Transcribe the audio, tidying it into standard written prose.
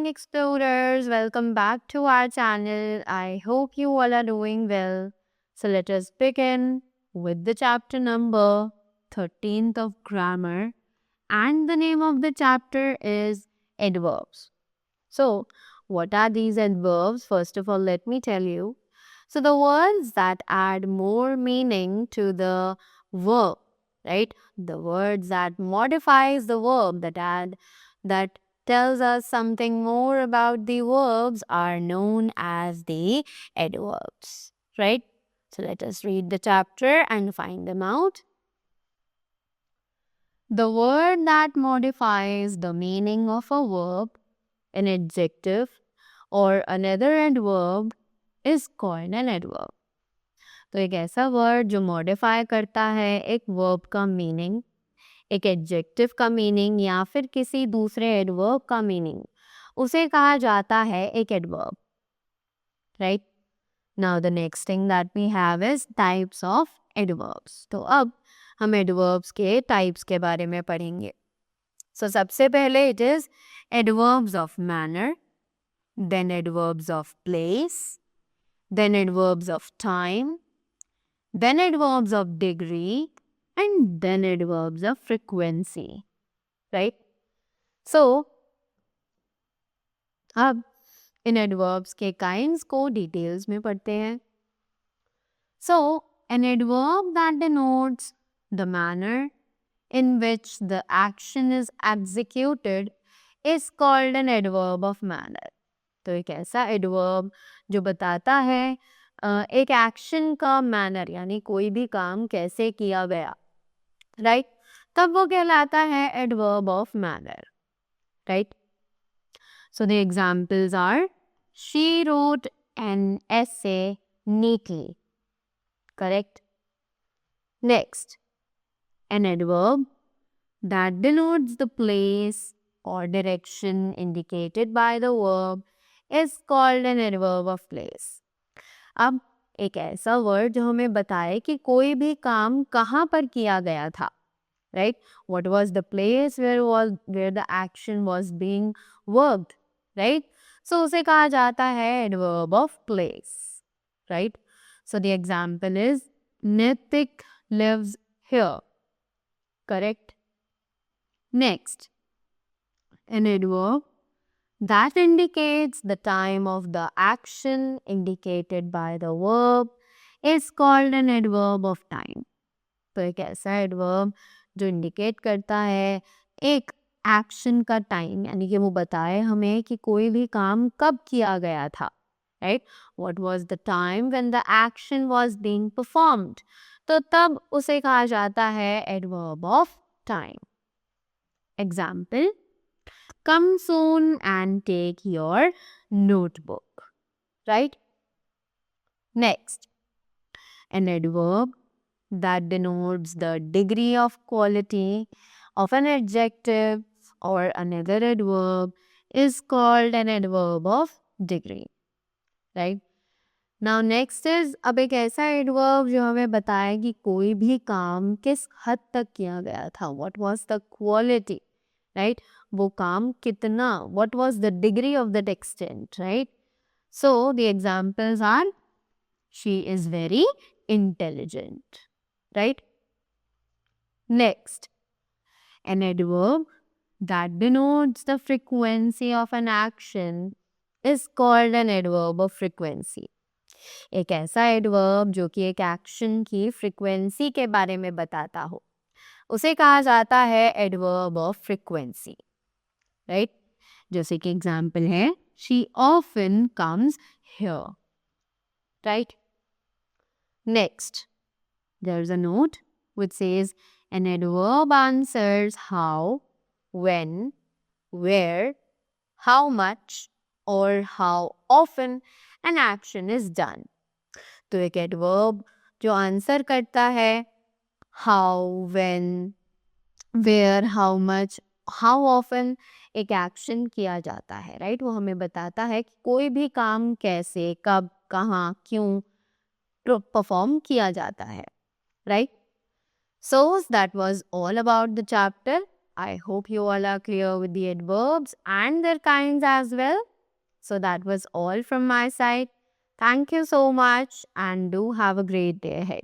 explorers, welcome back to our channel. I hope you all are doing well. So let us begin with the chapter number 13th of grammar, and the name of the chapter is adverbs. So, what are these adverbs? First of all, let me tell you. So, the words that add more meaning to the verb, right? The words that modifies the verb, that tells us something more about the verbs are known as the adverbs, right? So, let us read the chapter and find them out. The word that modifies the meaning of a verb, an adjective, और another adverb is called an adverb. तो एक ऐसा word जो modify करता है एक verb का meaning, एक एडजेक्टिव का मीनिंग या फिर किसी दूसरे एडवर्ब का मीनिंग, उसे कहा जाता है एक adverb, right? Now the next thing that we have is types of adverbs. तो अब हम एडवर्ब्स के टाइप्स के बारे में पढ़ेंगे. सो सबसे पहले it is adverbs of manner, then adverbs of place, then adverbs of time, then adverbs of degree, and then adverbs of frequency, right? So, अब इन adverbs के kinds को details में पढ़ते हैं. So, an adverb that denotes the manner in which the action is executed is called an adverb of manner. तो एक ऐसा adverb जो बताता है एक एक्शन का मैनर, यानी कोई भी काम कैसे किया गया, राइट? तब वो कहलाता है adverb of manner, right? So the examples are she wrote an essay neatly, correct? Next, an adverb that denotes the place or direction indicated by the verb is called an adverb of place. अब एक ऐसा word जो हमें बताए कि कोई भी काम कहाँ पर किया गया था, right? What was the place where the action was being worked, right? So उसे कहा जाता है adverb of place, right? So the example is Nitik lives here, correct? Next, an adverb that indicates the time of the action indicated by the verb is called an adverb of time. तो एक ऐसा adverb जो indicate करता है एक action का time, यानी कि वो बताए हमें कि कोई भी काम कब किया गया था, right? What was the time when the action was being performed? तो तब उसे कहा जाता है adverb of time. Example, come soon and take your notebook, right? Next, an adverb that denotes the degree of quality of an adjective or another adverb is called an adverb of degree, right? Now next is, अब एक ऐसा adverb जो हमें बताए कि कोई भी काम किस हद तक किया गया था, what was the quality, right? वो काम कितना, what was the degree of that extent, right? So the examples are she is very intelligent, right? Next, an adverb that denotes the frequency of an action is called an adverb of frequency. एक ऐसा adverb जो कि एक action की frequency के बारे में बताता हो, उसे कहा जाता है adverb of frequency, right? जैसे कि एग्जाम्पल है she often comes here, right? Next, there's a note which says an adverb answers how, when, where, how much or how often an action is done. तो एक adverb जो answer करता है how, when, where, how much, how often एक action किया जाता है, right? वो हमें बताता है कि कोई भी काम कैसे, कब, कहाँ, क्यों परफॉर्म किया जाता है, right? So that was all about the chapter. I hope you all are clear with the adverbs and their kinds as well. So that was all from my side. Thank you so much and do have a great day ahead.